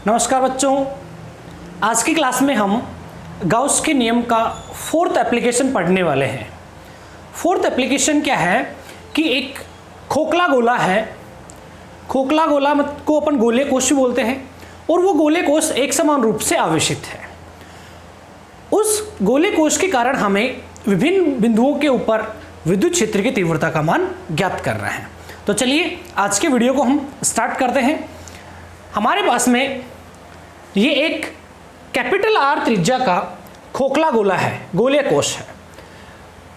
नमस्कार बच्चों, आज की क्लास में हम गाउस के नियम का फोर्थ एप्लीकेशन पढ़ने वाले हैं। फोर्थ एप्लीकेशन क्या है कि एक खोखला गोला है। खोखला गोला को अपन गोले कोश भी बोलते हैं और वो गोले कोश एक समान रूप से आवेशित है। उस गोले कोश के कारण हमें विभिन्न बिंदुओं के ऊपर विद्युत क्षेत्र की तीव्रता का मान ज्ञात करना है। तो चलिए आज के वीडियो को हम स्टार्ट करते हैं। हमारे पास में ये एक कैपिटल आर त्रिज्या का खोखला गोला है, गोले कोश है।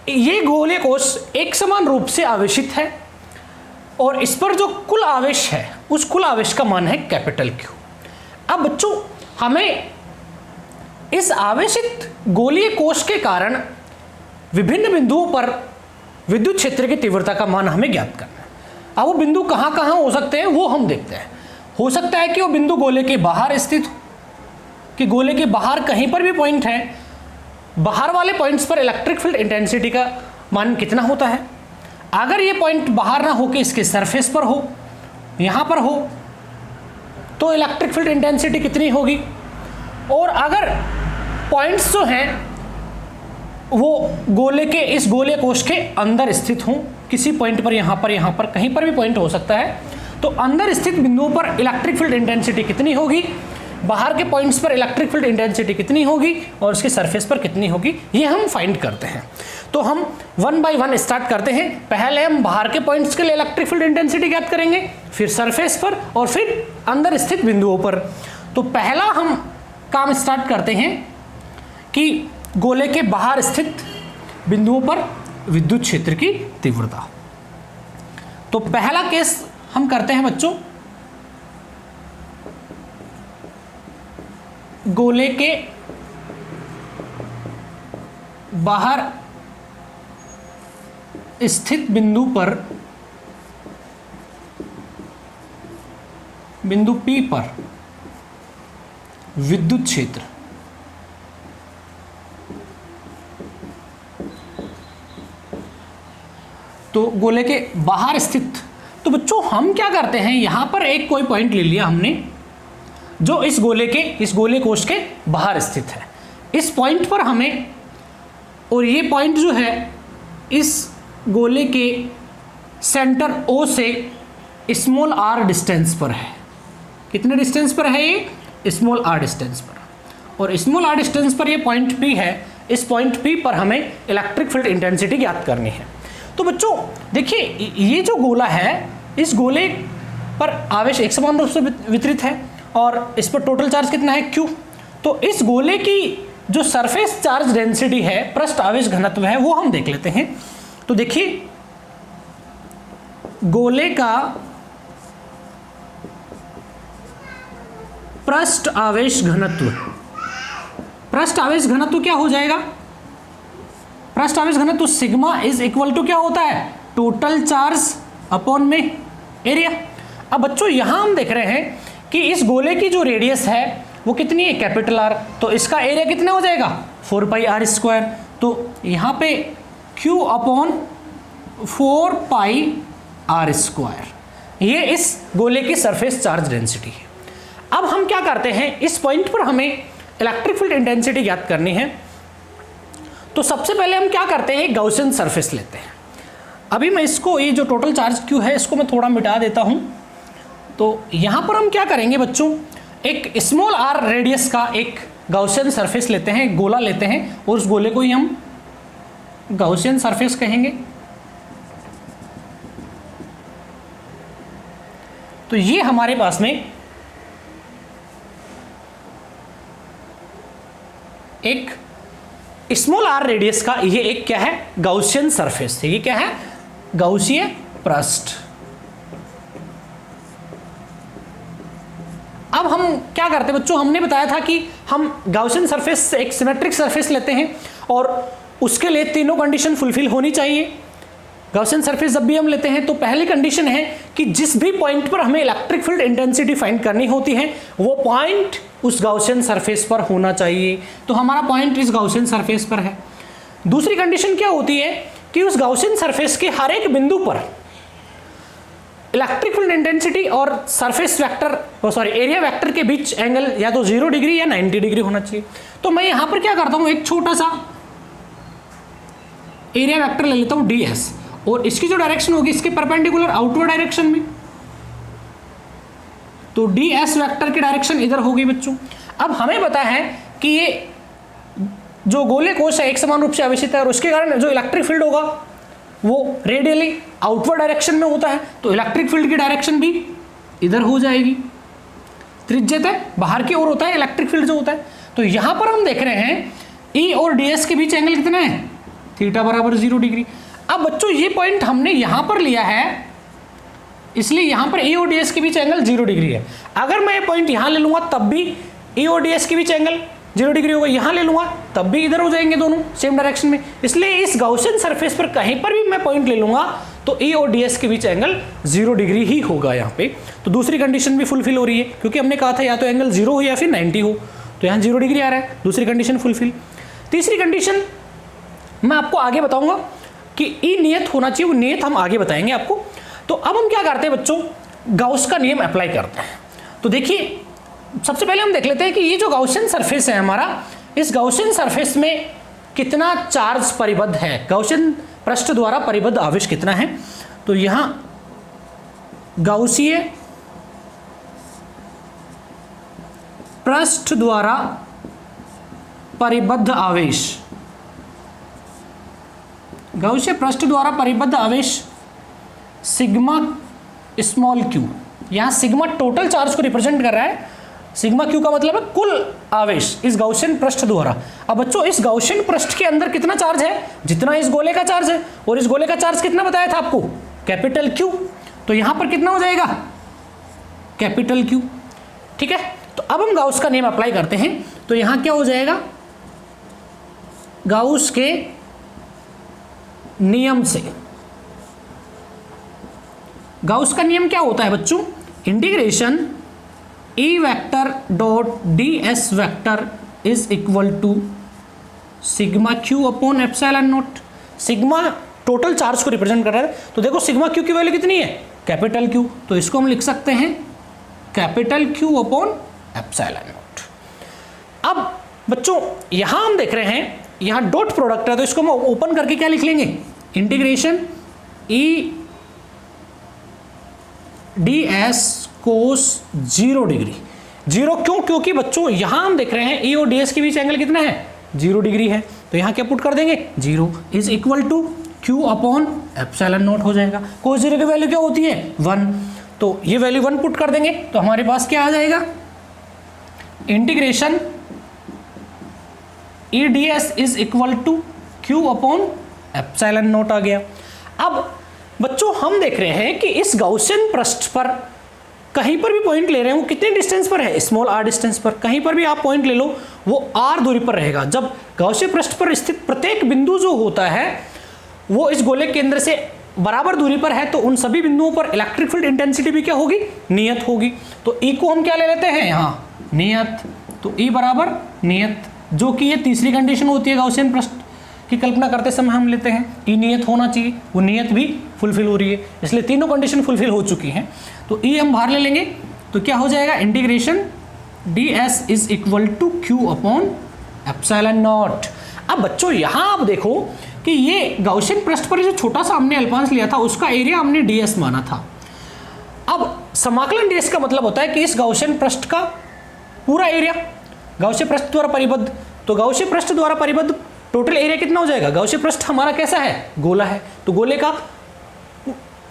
ये गोले कोश एक समान रूप से आवेशित है और इस पर जो कुल आवेश है उस कुल आवेश का मान है कैपिटल क्यू। अब बच्चों, हमें इस आवेशित गोलीय कोश के कारण विभिन्न बिंदुओं पर विद्युत क्षेत्र की तीव्रता का मान हमें ज्ञात करना है। अब वो बिंदु कहाँ कहाँ हो सकते हैं वो हम देखते हैं। हो सकता है कि वो बिंदु गोले के बाहर स्थित हो, कि गोले के बाहर कहीं पर भी पॉइंट है, बाहर वाले पॉइंट्स पर इलेक्ट्रिक फील्ड इंटेंसिटी का मान कितना होता है। अगर ये पॉइंट बाहर ना हो के इसके सरफेस पर हो, यहाँ पर हो, तो इलेक्ट्रिक फील्ड इंटेंसिटी कितनी होगी। और अगर पॉइंट्स जो हैं वो गोले के इस गोले कोश के अंदर स्थित हों, किसी पॉइंट पर, यहाँ पर कहीं पर भी पॉइंट हो सकता है, तो अंदर स्थित बिंदुओं पर इलेक्ट्रिक फील्ड इंटेंसिटी कितनी होगी, बाहर के पॉइंट्स पर इलेक्ट्रिक फील्ड इंटेंसिटी कितनी होगी और उसके सरफेस पर कितनी होगी, ये हम फाइंड करते हैं। तो हम वन बाय वन स्टार्ट करते हैं। पहले हम बाहर के पॉइंट्स के लिए इलेक्ट्रिक फील्ड इंटेंसिटी ज्ञात करेंगे, फिर सरफेस पर और फिर अंदर स्थित बिंदुओं पर। तो पहला हम काम स्टार्ट करते हैं कि गोले के बाहर स्थित बिंदुओं पर विद्युत क्षेत्र की तीव्रता। तो पहला केस हम करते हैं बच्चों, गोले के बाहर स्थित बिंदु पर, बिंदु P पर विद्युत क्षेत्र। तो गोले के बाहर स्थित, तो बच्चों हम क्या करते हैं, यहां पर एक कोई पॉइंट ले लिया हमने जो इस गोले कोश के बाहर स्थित है। इस पॉइंट पर हमें, और ये पॉइंट जो है इस गोले के सेंटर O से स्मॉल r डिस्टेंस पर है। कितने डिस्टेंस पर है ये? स्मॉल r डिस्टेंस पर। और स्मॉल r डिस्टेंस पर ये पॉइंट P है। इस पॉइंट P पर हमें इलेक्ट्रिक फील्ड इंटेंसिटी ज्ञात करनी है। तो बच्चों देखिए, ये जो गोला है, इस गोले पर आवेश एक समान रूप से वितरित है और इस पर टोटल चार्ज कितना है, Q। तो इस गोले की जो सरफेस चार्ज डेंसिटी है, पृष्ठ आवेश घनत्व है, वो हम देख लेते हैं। तो देखिए, गोले का पृष्ठ आवेश घनत्व, पृष्ठ आवेश घनत्व क्या हो जाएगा? पृष्ठ आवेश घनत्व सिग्मा इज इक्वल टू क्या होता है? टोटल चार्ज अपॉन में एरिया। अब बच्चों यहां हम देख रहे हैं कि इस गोले की जो रेडियस है वो कितनी है? Capital R. तो इसका एरिया कितना हो जाएगा? 4 पाई आर स्क्वायर। तो यहाँ पे Q upon 4 pi are square, ये इस गोले की सरफेस चार्ज डेंसिटी है। अब हम क्या करते हैं, इस पॉइंट पर हमें इलेक्ट्रिक फील्ड इंटेंसिटी ज्ञात करनी है। तो सबसे पहले हम क्या करते हैं, गॉसियन सरफेस लेते हैं। अभी मैं इसको, ये जो टोटल चार्ज Q है, इसको मैं थोड़ा मिटा देता हूं। तो यहां पर हम क्या करेंगे बच्चों, एक स्मॉल r रेडियस का एक गॉसियन सरफेस लेते हैं, गोला लेते हैं, और उस गोले को ही हम गॉसियन सरफेस कहेंगे। तो ये हमारे पास में एक स्मॉल r रेडियस का ये एक क्या है, गॉसियन सरफेस है। ये क्या है? गॉसीय पृष्ठ। अब हम क्या करते हैं बच्चों, हमने बताया था कि हम गॉसियन सरफेस से एक सिमेट्रिक सरफेस लेते हैं और उसके लिए तीनों कंडीशन फुलफिल होनी चाहिए। गॉसियन सरफेस जब भी हम लेते हैं तो पहली कंडीशन है कि जिस भी पॉइंट पर हमें इलेक्ट्रिक फील्ड इंटेंसिटी फाइंड करनी होती है वो पॉइंट उस गॉसियन सरफेस पर होना चाहिए। तो हमारा पॉइंट इस गॉसियन सरफेस पर है। दूसरी कंडीशन क्या होती है कि उस गॉसियन सरफेस के हर एक बिंदु पर इलेक्ट्रिक फील्ड इंटेंसिटी और सरफेस वेक्टर एरिया वेक्टर के बीच एंगल या तो 0 डिग्री या 90 डिग्री होना चाहिए। तो मैं यहां पर क्या करता हूं, एक छोटा सा एरिया वेक्टर ले लेता हूं ds, और इसकी जो डायरेक्शन होगी इसके परपेंडिकुलर आउटवर्ड डायरेक्शन में, तो ds वेक्टर की डायरेक्शन इधर होगी बच्चों। अब हमें पता है कि ये जो गोले कोश है एक समान रूप से आवेशित है और उसके कारण जो इलेक्ट्रिक फील्ड होगा वो रेडियली आउटवर्ड डायरेक्शन में होता है, तो इलेक्ट्रिक फील्ड की डायरेक्शन भी इधर हो जाएगी। त्रिज्यतः बाहर की ओर होता है इलेक्ट्रिक फील्ड जो होता है। तो यहां पर हम देख रहे हैं E और ds के बीच एंगल कितना है, थीटा बराबर 0 डिग्री। अब बच्चों ये पॉइंट हमने यहां पर लिया है, इसलिए यहां पर E और ds के बीच एंगल 0 डिग्री है। अगर मैं ये पॉइंट यहां ले लूंगा तब भी E और ds के बीच एंगल 0 डिग्री होगा, यहां ले लूंगा तब भी इधर हो जाएंगे दोनों सेम डायरेक्शन में। इसलिए इस गाउसियन सरफेस पर कहीं पर भी मैं पॉइंट ले लूंगा तो E और ds के बीच एंगल 0 डिग्री ही होगा यहाँ पे। तो दूसरी कंडीशन भी फुलफिल हो रही है, क्योंकि हमने कहा था या तो एंगल 0 हो या फिर 90 हो, तो यहाँ 0 डिग्री आ रहा है, दूसरी कंडीशन फुलफिल। तीसरी कंडीशन मैं आपको आगे बताऊंगा कि E नियत होना चाहिए, वो नियत हम आगे बताएंगे आपको। तो अब हम क्या करते हैं बच्चों, गाउस का नियम अप्लाई करते हैं। तो देखिए सबसे पहले हम देख लेते हैं कि ये जो गाउसियन सरफेस है हमारा, इस गाउसियन सरफेस में कितना चार्ज परिबद्ध है, गाउसियन पृष्ठ द्वारा परिबद्ध आवेश कितना है। तो यहां गाउसीय पृष्ठ द्वारा परिबद्ध आवेश, गाउसीय पृष्ठ द्वारा परिबद्ध आवेश सिग्मा स्मॉल क्यू, यहां सिग्मा टोटल चार्ज को रिप्रेजेंट कर रहा है, सिग्मा क्यू का मतलब है कुल आवेश इस गाउसियन पृष्ठ द्वारा। अब बच्चों इस गाउसियन पृष्ठ के अंदर कितना चार्ज है, जितना इस गोले का चार्ज है, और इस गोले का चार्ज कितना बताया था आपको, कैपिटल क्यू। तो यहां पर कितना हो जाएगा, कैपिटल क्यू। ठीक है, तो अब हम गाउस का नियम अप्लाई करते हैं। तो यहां क्या हो जाएगा, गाउस के नियम से, गाउस का नियम क्या होता है बच्चों, integration E vector dot ds vector is equal to sigma q upon epsilon naught. Sigma total charge को रिप्रेजेंट कर रहा है, तो देखो सिग्मा क्यू की वैल्यू कितनी है, कैपिटल क्यू, तो इसको हम लिख सकते हैं capital Q upon epsilon not. अब बच्चों यहां हम देख रहे हैं यहां डॉट प्रोडक्ट है, तो इसको हम ओपन करके क्या लिख लेंगे, इंटीग्रेशन E ds कोस 0 डिग्री। 0 क्यों, क्योंकि बच्चों यहां हम देख रहे हैं E और ds के बीच एंगल कितना है, 0 डिग्री है, तो यहां क्या पुट कर देंगे, 0 is equal to q upon epsilon naught हो जाएगा। कोस 0 की वैल्यू क्या होती है, 1, तो ये वैल्यू 1 पुट कर देंगे, तो हमारे पास क्या आ जाएगा, integration E ds is equal to q upon epsilon naught आ गया। अब बच्चों हम देख रहे हैं कि इस गाउसियन पृष्ठ पर कहीं पर भी पॉइंट ले रहे हैं, वो कितने डिस्टेंस पर है, स्मॉल r डिस्टेंस पर, कहीं पर भी आप पॉइंट ले लो वो r दूरी पर रहेगा। जब गाउसियन पृष्ठ पर स्थित प्रत्येक बिंदु जो होता है वो इस गोले के केंद्र से बराबर दूरी पर है, तो उन सभी बिंदुओं पर इलेक्ट्रिक फील्ड इंटेंसिटी भी क्या होगी, नियत होगी। तो E को हम क्या ले लेते हैं यहाँ, नियत, तो E बराबर नियत, जो कि ये तीसरी कंडीशन होती है गाउसियन पृष्ठ की कल्पना करते समय हम लेते हैं, E नियत होना चाहिए, वो नियत भी फुलफिल हो रही है, इसलिए तीनों कंडीशन फुलफिल हो चुकी हैं। तो E हम बाहर ले लेंगे, तो क्या हो जाएगा, integration ds is equal to q upon epsilon not. अब बच्चों यहां आप देखो कि ये गाउसियन पृष्ठ पर जो छोटा सा हमने अल्पांश लिया था उसका एरिया हमने ds माना था। अब समाकलन ds का मतलब होता है कि इस गाउसियन पृष्ठ का पूरा एरिया गाउसियन पृष्ठ द्वारा परिबद्ध, तो गाउसियन पृष्ठ द्वारा परिबद्ध टोटल एरिया कितना हो जाएगा, गाउसियन पृष्ठ हमारा कैसा है, गोला है, तो गोले का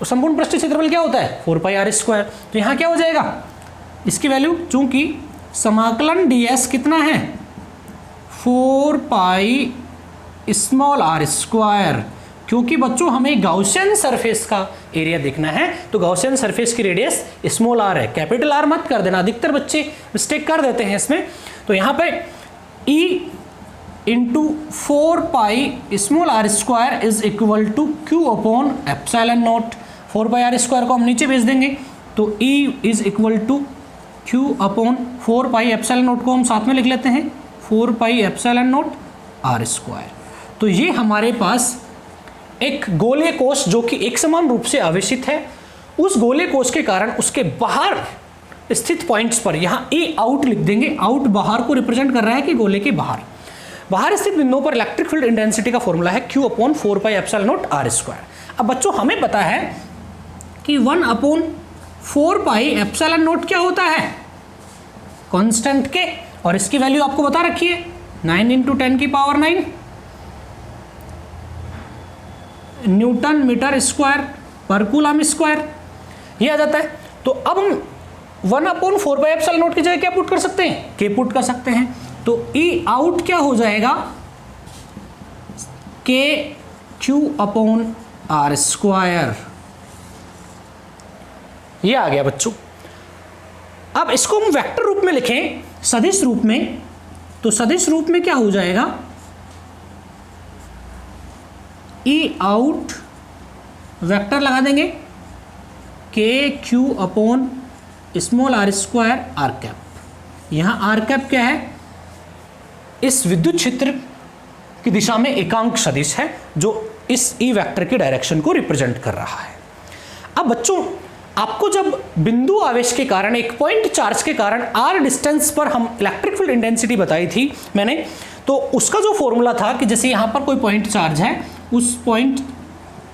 संपूर्ण पृष्ठीय क्षेत्रफल क्या होता है, 4πr²। तो यहाँ क्या हो जाएगा, इसकी वैल्यू चूंकि समाकलन ds कितना है, 4πr², क्योंकि बच्चों हमें गाउसियन सरफेस का एरिया देखना है, तो गाउसियन सरफेस की रेडियस स्मॉल r है, कैपिटल R मत कर देना, अधिकतर बच्चे मिस्टेक कर देते हैं इसमें। तो यहाँ पे E into 4πr² is equal to q upon epsilon naught. 4πr² को हम नीचे भेज देंगे, तो E is equal to q upon 4π epsilon naught को हम साथ में लिख लेते हैं 4π एप्सिलॉन नॉट r²। तो ये हमारे पास एक गोलीय कोश जो कि एक समान रूप से आवेशित है उस गोले कोश के कारण उसके बाहर स्थित पॉइंट्स पर यहाँ ए आउट लिख देंगे। आउट बाहर को रिप्रेजेंट कर रहा है कि गोले के बाहर स्थित बिंदुओं पर इलेक्ट्रिक फील्ड इंटेंसिटी का फॉर्मूला है Q/4πε0r²। अब बच्चों हमें पता है कि 1/4πε0 क्या होता है, कांस्टेंट के, और इसकी वैल्यू आपको बता रखी है 9 × 10⁹ न्यूटन मीटर स्क्वायर पर कूलम स्क्वायर, ये आ जाता है। तो अब हम 1/4πε0 की जगह क्या पुट कर सकते हैं, के पुट कर सकते हैं। तो ई आउट क्या हो जाएगा, KQ/r², ये आ गया बच्चों। अब इसको हम वेक्टर रूप में लिखें, सदिश रूप में, तो सदिश रूप में क्या हो जाएगा, ई आउट वेक्टर लगा देंगे KQ/r²। यहां आर कैप क्या है, इस विद्युत क्षेत्र की दिशा में एकांक सदिश है जो इस ई वेक्टर के डायरेक्शन को रिप्रेजेंट कर रहा है। अब बच्चों आपको जब बिंदु आवेश के कारण, एक पॉइंट चार्ज के कारण आर डिस्टेंस पर हम इलेक्ट्रिक फील्ड इंटेंसिटी बताई थी मैंने, तो उसका जो फॉर्मूला था कि जैसे यहां पर कोई पॉइंट चार्ज है, उस पॉइंट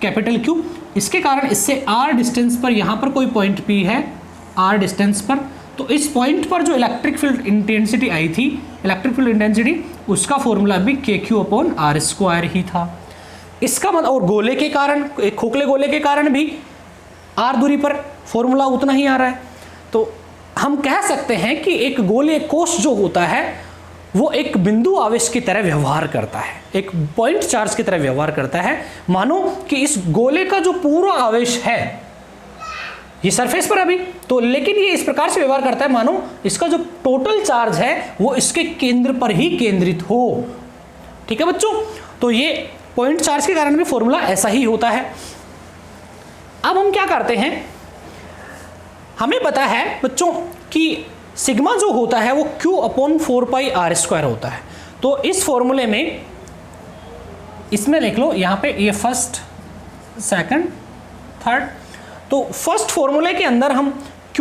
कैपिटल Q, इसके कारण इससे आर डिस्टेंस पर यहां पर कोई पॉइंट P है, आर डिस्टेंस पर, तो इस पॉइंट पर जो इलेक्ट्रिक फील्ड इंटेंसिटी आई थी, इलेक्ट्रिक फील्ड इंटेंसिटी, उसका फॉर्मूला भी KQ/r² ही था। इसका मतलब, और गोले के कारण, एक खोखले गोले के कारण भी आर दूरी पर फॉर्मूला उतना ही आ रहा है। तो हम कह सकते हैं कि एक गोलीय कोश जो होता है वो एक बिंदु आवेश की तरह व्यवहार करता है, एक पॉइंट चार्ज की तरह व्यवहार करता है। मानो कि इस गोले का जो पूरा आवेश है ये सरफेस पर अभी तो, लेकिन ये इस प्रकार से व्यवहार करता है मानो इसका जो टोटल चार्ज है वो इसके केंद्र पर ही केंद्रित हो। ठीक है बच्चों, तो ये पॉइंट चार्ज के कारण भी फॉर्मूला ऐसा ही होता है। अब हम क्या करते हैं, हमें पता है बच्चों कि सिग्मा जो होता है वो Q/4πr² होता है। तो इस फॉर्मूले में, इसमें लिख लो यहाँ पे, ये फर्स्ट, सेकंड, थर्ड। तो फर्स्ट फॉर्मूले के अंदर हम Q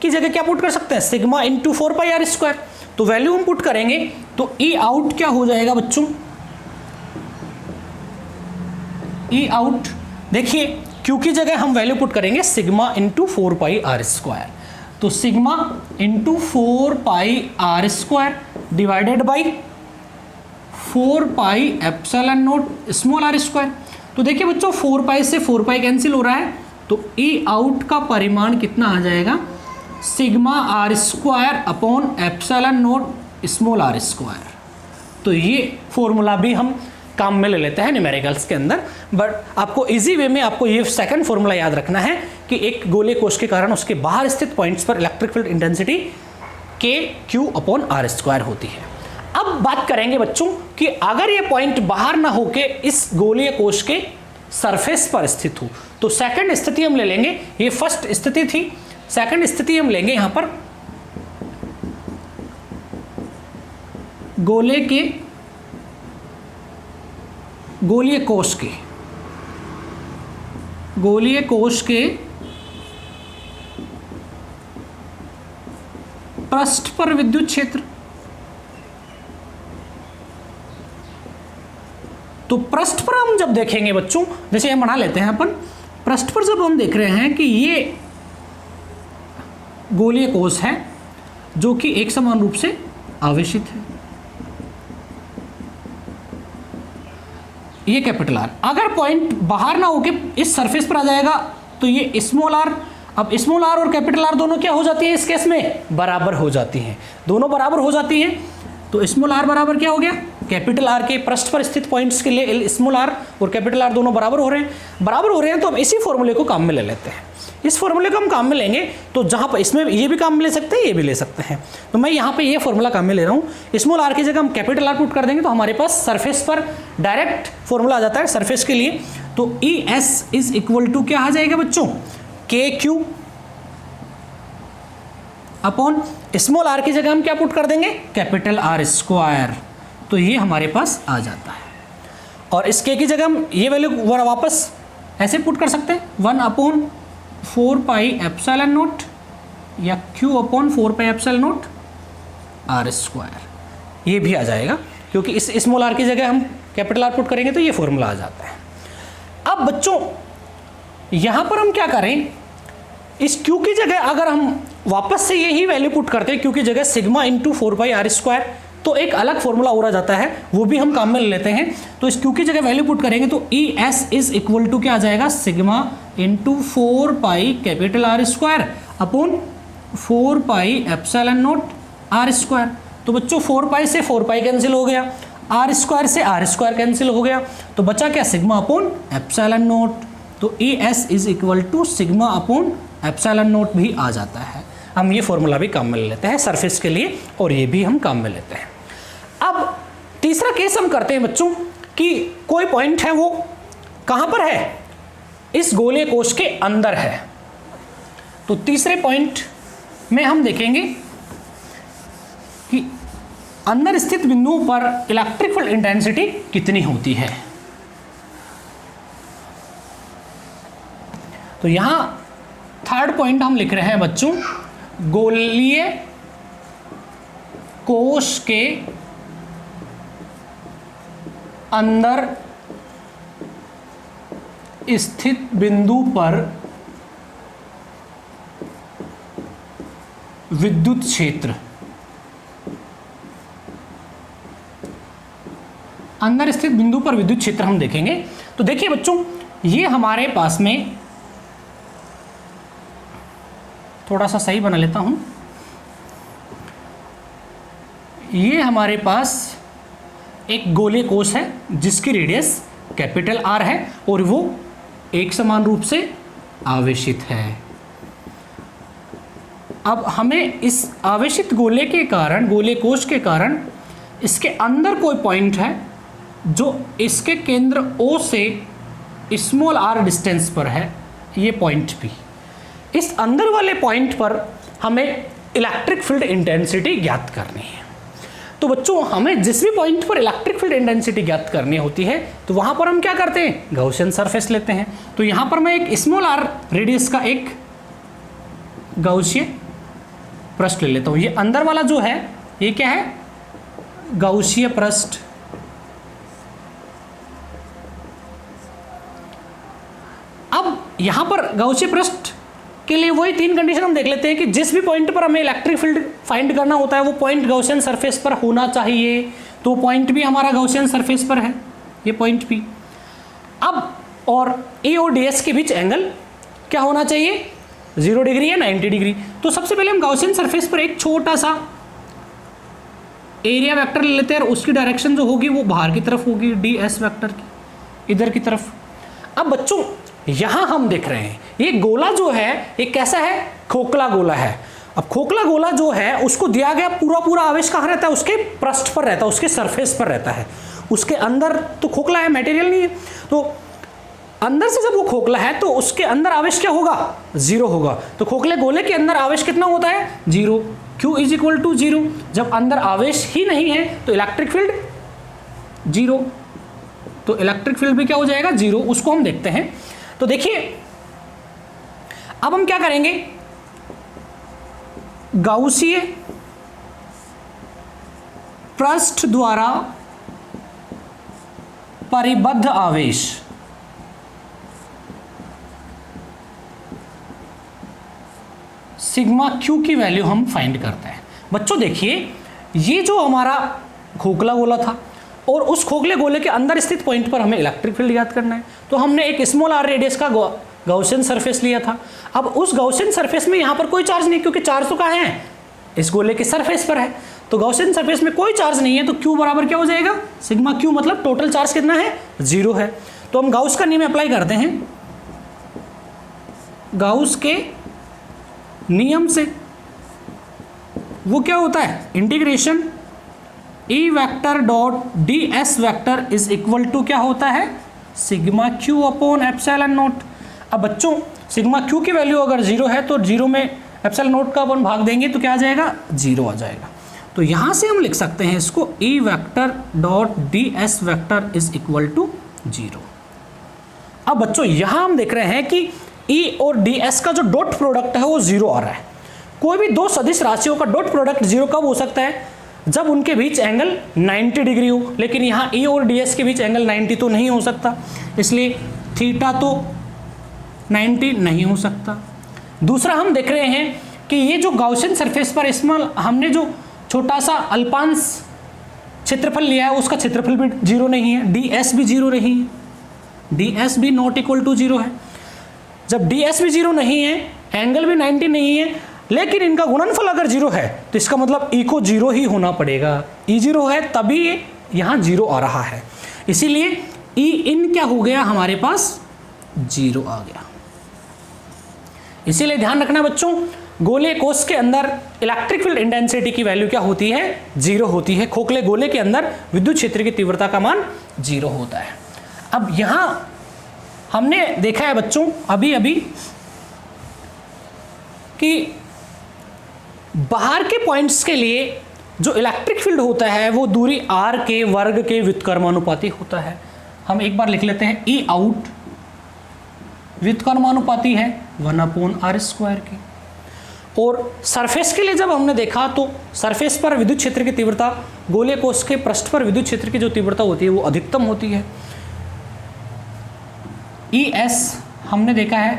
की जगह क्या पुट कर सकते हैं, सिग्मा × 4πr²। तो वैल्यू हम पुट करेंगे तो ई आउट क्या हो जाएगा बच्चों, ई आउट, देखिए Q की जगह हम वैल्यू पुट करेंगे सिग्मा × 4πr²। तो सिग्मा × 4πr² डिवाइडेड बाई 4πε0 तो देखिए बच्चों 4π से 4π कैंसिल हो रहा है, तो ई आउट का परिमाण कितना आ जाएगा, सिग्मा r²/ε0 तो ये फॉर्मूला भी हम काम में ले लेते हैं न्यूमेरिकल्स के अंदर। बट आपको इजी वे में आपको ये सेकंड फॉर्मूला याद रखना है कि एक गोले कोश के कारण उसके बाहर स्थित पॉइंट्स पर इलेक्ट्रिक फील्ड इंटेंसिटी KQ/r² होती है। अब बात करेंगे बच्चों कि अगर ये पॉइंट बाहर ना होके इस गोलीय कोश के सरफेस पर स्थित हो, तो सेकंड स्थिति हम ले लेंगे, ये फर्स्ट स्थिति थी, सेकंड स्थिति हम लेंगे यहां पर गोलीय कोश के पृष्ठ पर विद्युत क्षेत्र। तो पृष्ठ पर हम जब देखेंगे बच्चों, जैसे हम बना लेते हैं अपन, पृष्ठ पर जब हम देख रहे हैं कि ये गोलीय कोश है जो कि एक समान रूप से आवेशित है, ये कैपिटल आर, अगर पॉइंट बाहर ना होके इस सरफेस पर आ जाएगा तो ये स्मॉल आर। अब स्मॉल आर और कैपिटल आर दोनों क्या हो जाती हैं इस केस में, बराबर हो जाती हैं, दोनों बराबर हो जाती हैं। तो स्मॉल आर बराबर क्या हो गया, कैपिटल आर के पृष्ठ पर स्थित पॉइंट्स के लिए स्मॉल आर और कैपिटल आर दोनों बराबर हो रहे हैं। तो हम इसी फॉर्मूले को काम में ले लेते हैं। इस फॉर्मूले को हम काम में लेंगे तो जहां पर इसमें ये भी काम में ले सकते हैं, ये भी ले सकते हैं। तो मैं यहाँ पे ये फॉर्मूला काम में ले रहा हूँ, स्मॉल आर की जगह हम कैपिटल आर पुट कर देंगे तो हमारे पास सरफेस पर डायरेक्ट फॉर्मूला आ जाता है सरफेस के लिए। तो E S is equal to क्या आ जाएगा बच्चों, KQ अपॉन स्मॉल आर की जगह हम क्या पुट कर देंगे, कैपिटल R²। तो ये हमारे पास आ जाता है। और इस K की जगह हम ये वैल्यू वापस ऐसे पुट कर सकते हैं, 1/4 4 पाई एप्सिलॉन नॉट या Q upon 4 pi epsilon nought R square, ये भी आ जाएगा क्योंकि इस स्मॉल आर की जगह हम कैपिटल आर पुट करेंगे तो ये फॉर्मूला आ जाता है। अब बच्चों यहाँ पर हम क्या करें, इस Q की जगह अगर हम वापस से यही वैल्यू पुट करते हैं Q की जगह sigma into 4 pi are square, तो एक अलग फॉर्मूला और आ जाता है, वो भी हम काम में ले लेते हैं। तो इस Q की जगह वैल्यू पुट करेंगे तो E S is equal to क्या आ जाएगा, sigma into 4 pi capital R square upon 4 pi epsilon nought R square. तो बच्चों 4 पाई से 4 पाई कैंसिल हो गया, आर स्क्वायर से आर स्क्वायर कैंसिल हो गया, तो बचा क्या, सिग्मा अपॉन एप्सिलॉन नॉट। तो E S is equal to sigma upon epsilon naught भी आ जाता है। हम ये फॉर्मूला भी काम में ले लेते हैं सरफेस के लिए और ये भी हम काम में लेते हैं। अब तीसरा केस हम करते हैं बच्चों कि कोई पॉइंट है वो कहाँ पर है, इस गोले कोश के अंदर है। तो तीसरे पॉइंट में हम देखेंगे कि अंदर स्थित बिंदुओं पर इलेक्ट्रिक फील्ड इंटेंसिटी कितनी होती है। तो यहां थर्ड पॉइंट हम लिख रहे हैं बच्चों, गोलीय कोश के अंदर स्थित बिंदु पर विद्युत क्षेत्र, अंदर स्थित बिंदु पर विद्युत क्षेत्र हम देखेंगे। तो देखिए बच्चों, ये हमारे पास में, थोड़ा सा सही बना लेता हूं, ये हमारे पास एक गोलीय कोश है जिसकी रेडियस कैपिटल आर है और वो एक समान रूप से आवेशित है। अब हमें इस आवेशित गोले के कारण, गोलीय कोश के कारण, इसके अंदर कोई पॉइंट है जो इसके केंद्र O से स्मॉल r डिस्टेंस पर है, ये पॉइंट भी। इस अंदर वाले पॉइंट पर हमें इलेक्ट्रिक फील्ड इंटेंसिटी ज्ञात करनी है। तो बच्चों हमें जिस भी पॉइंट पर इलेक्ट्रिक फील्ड इंटेंसिटी ज्ञात करनी होती है तो वहां पर हम क्या करते हैं, गॉसियन सरफेस लेते हैं। तो यहां पर मैं एक स्मॉल r रेडियस का एक गॉसिय पृष्ठ ले लेता हूं। ये अंदर वाला जो है ये क्या है, गॉसिय पृष्ठ। अब यहां पर गॉसिय पृष्ठ के लिए वही तीन कंडीशन हम देख लेते हैं कि जिस भी पॉइंट पर हमें इलेक्ट्रिक फील्ड फाइंड करना होता है वो पॉइंट गॉसियन सरफेस पर होना चाहिए। तो पॉइंट भी हमारा गॉसियन सरफेस पर है, ये पॉइंट भी। अब और ए और डी एस के बीच एंगल क्या होना चाहिए, 0 डिग्री या 90 डिग्री। तो सबसे पहले हम गॉसियन सरफेस पर एक छोटा सा एरिया वेक्टर ले लेते हैं और उसकी डायरेक्शन जो होगी वो बाहर की तरफ होगी, डी एस वेक्टर की, इधर की तरफ। अब बच्चों यहां हम देख रहे हैं ये गोला जो है ये कैसा है, खोखला गोला है। अब खोखला गोला जो है उसको दिया गया पूरा आवेश कहाँ रहता है, उसके पृष्ठ पर रहता है, उसके सरफेस पर रहता है। उसके अंदर तो खोखला है, मटेरियल नहीं है। तो अंदर से जब वो खोखला है तो उसके अंदर आवेश क्या होगा, 0 होगा। तो खोखले गोले के अंदर आवेश कितना होता है, 0। Q is equal to 0। जब अंदर आवेश ही नहीं है तो इलेक्ट्रिक फील्ड 0, तो इलेक्ट्रिक फील्ड भी क्या हो जाएगा, 0। उसको हम देखते हैं। तो देखिए अब हम क्या करेंगे, गाउसीय पृष्ठ द्वारा परिबद्ध आवेश सिग्मा Q की वैल्यू हम फाइंड करते हैं। बच्चों देखिए ये जो हमारा खोखला गोला था और उस खोखले गोले के अंदर स्थित पॉइंट पर हमें इलेक्ट्रिक फील्ड याद करना है। तो हमने एक स्मॉल r रेडियस का गॉसियन सरफेस लिया था। अब उस गॉसियन सरफेस में यहाँ पर कोई चार्ज नहीं, क्योंकि चार्ज तो कहाँ है, इस गोले के सरफेस पर है। तो गॉसियन सरफेस में कोई चार्ज नहीं है, तो Q बराबर क्या हो जाएगा, सिग्मा Q, मतलब टोटल चार्ज कितना है, 0 है। तो हम गाउस का नियम अप्लाई करते हैं। गाउस के नियम से वो क्या होता है, integration E vector dot D S vector is equal to क्या होता है, sigma Q upon epsilon not. अब बच्चों सिग्मा Q की वैल्यू अगर 0 है तो 0 में एप्सिलॉन नॉट का अपन भाग देंगे तो क्या आ जाएगा, 0 आ जाएगा। तो यहाँ से हम लिख सकते हैं इसको E vector dot D S vector is equal to 0। अब बच्चों यहाँ हम देख रहे हैं कि ई और डी एस का जो डॉट प्रोडक्ट है वो जीरो आ रहा है। कोई भी दो सदिश राशियों का डॉट प्रोडक्ट जीरो कब हो सकता है? जब उनके बीच एंगल 90 डिग्री हो, लेकिन यहाँ ई और डी एस के बीच एंगल 90 तो नहीं हो सकता, इसलिए थीटा तो 90 नहीं हो सकता। दूसरा हम देख रहे हैं कि ये जो गाउसियन सरफेस पर इसमें हमने जो छोटा सा अल्पांश क्षेत्रफल लिया है उसका क्षेत्रफल भी जीरो नहीं है, डी एस भी जीरो नहीं है, डी एस भी नॉट इक्वल टू जीरो है। जब डी एस भी जीरो नहीं है, एंगल भी 90 नहीं है, लेकिन इनका गुणनफल अगर जीरो है तो इसका मतलब ई को जीरो ही होना पड़ेगा। ई जीरो है तभी ये यहाँ जीरो आ रहा है, इसीलिए ई इन क्या हो गया हमारे पास? जीरो आ गया। इसीलिए ध्यान रखना बच्चों, गोले कोष के अंदर इलेक्ट्रिक फील्ड इंटेंसिटी की वैल्यू क्या होती है? जीरो होती है। खोखले गोले के अंदर विद्युत क्षेत्र की तीव्रता का मान जीरो होता है। अब यहां हमने देखा है बच्चों अभी अभी कि बाहर के पॉइंट्स के लिए जो इलेक्ट्रिक फील्ड होता है वो दूरी r के वर्ग के व्युत्क्रमानुपाती होता है। हम एक बार लिख लेते हैं, ई आउट व्युत्क्रमानुपाती है 1/r² की। और सरफेस के लिए जब हमने देखा तो सरफेस पर विद्युत क्षेत्र की तीव्रता, गोले कोष के पृष्ठ पर विद्युत क्षेत्र की जो तीव्रता होती है वो अधिकतम होती है। ई एस हमने देखा है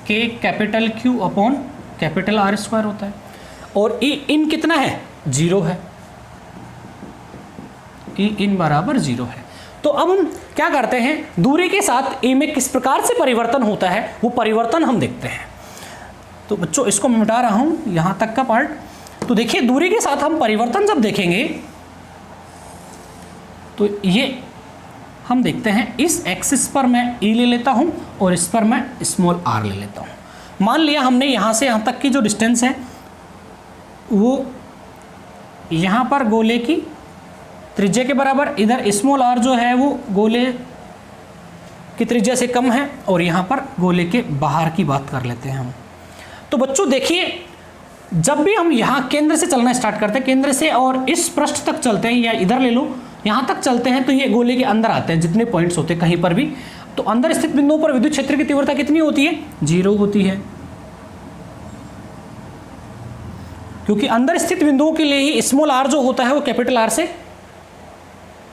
के capital Q upon capital R² होता है, और ई इन कितना है? जीरो है। ई इन बराबर जीरो है। तो अब हम क्या करते हैं, दूरी के साथ ई में किस प्रकार से परिवर्तन होता है वो परिवर्तन हम देखते हैं। तो बच्चों इसको मैं मिटा रहा हूं यहां तक का पार्ट। तो देखिए दूरी के साथ हम परिवर्तन जब देखेंगे तो ये हम देखते हैं, इस एक्सिस पर मैं ई ले लेता हूं और इस पर मैं स्मॉल r ले लेता हूं। मान लिया हमने यहां से यहां तक की जो डिस्टेंस है वो यहां पर गोले की त्रिज्या के बराबर, इधर स्मॉल r जो है वो गोले की त्रिज्या से कम है, और यहां पर गोले के बाहर की बात कर लेते हैं हम। तो बच्चों देखिए, जब भी हम यहाँ केंद्र से चलना स्टार्ट करते हैं, केंद्र से और इस पृष्ठ तक चलते हैं, या इधर ले लो यहाँ तक चलते हैं, तो ये गोले के अंदर आते हैं जितने पॉइंट्स होते हैं कहीं पर भी, तो अंदर स्थित बिंदुओं पर विद्युत क्षेत्र की तीव्रता कितनी होती है? जीरो होती है। क्योंकि अंदर स्थित बिंदुओं के लिए ही स्मॉल r जो होता है वो कैपिटल R से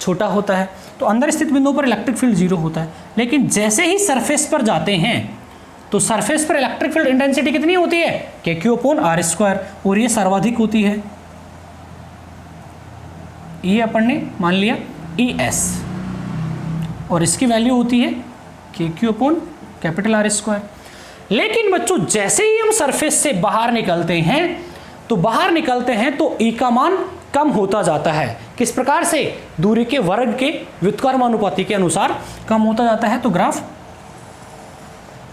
छोटा होता है, तो अंदर स्थित बिंदुओं पर इलेक्ट्रिक फील्ड जीरो होता है। लेकिन जैसे ही सरफेस पर जाते हैं तो सरफेस पर इलेक्ट्रिक फील्ड इंटेंसिटी कितनी होती है? KQ अपॉन R², और ये सर्वाधिक होती है। ये अपन ने मान लिया ES, और इसकी वैल्यू होती है KQ अपॉन कैपिटल R²। लेकिन बच्चों जैसे ही हम सरफेस से बाहर निकलते हैं तो E का मान कम होता जाता है। किस प्रकार से? दूरी के वर्ग के व्युत्क्रमानुपाती के अनुसार कम होता जाता है। तो ग्राफ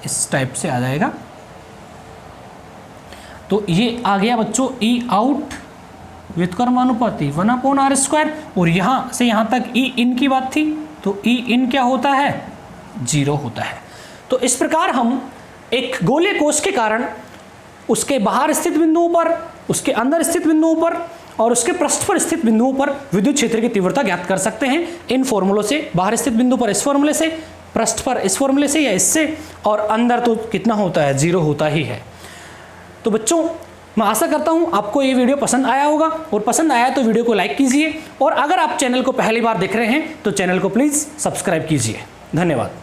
इस टाइप से आ जाएगा। तो ये आ गया बच्चों ई आउट व्युत्क्रमानुपाती 1/r², और यहां से यहां तक ई इन की बात थी, तो ई इन क्या होता है? जीरो होता है। तो इस प्रकार हम एक गोले कोष के कारण उसके बाहर स्थित बिंदुओं पर, उसके अंदर स्थित बिंदुओं पर और उसके पृष्ठ पर स्थित बिंदुओं पर विद्युत क्षेत्र की तीव्रता ज्ञात कर सकते हैं इन फॉर्मूलों से। बाहर स्थित बिंदु पर इस फॉर्मूले से, पृष्ठ पर इस फॉर्मूले से या इससे, और अंदर तो कितना होता है? जीरो होता ही है। तो बच्चों मैं आशा करता हूं आपको ये वीडियो पसंद आया होगा, और पसंद आया तो वीडियो को लाइक कीजिए, और अगर आप चैनल को पहली बार देख रहे हैं तो चैनल को प्लीज़ सब्सक्राइब कीजिए। धन्यवाद।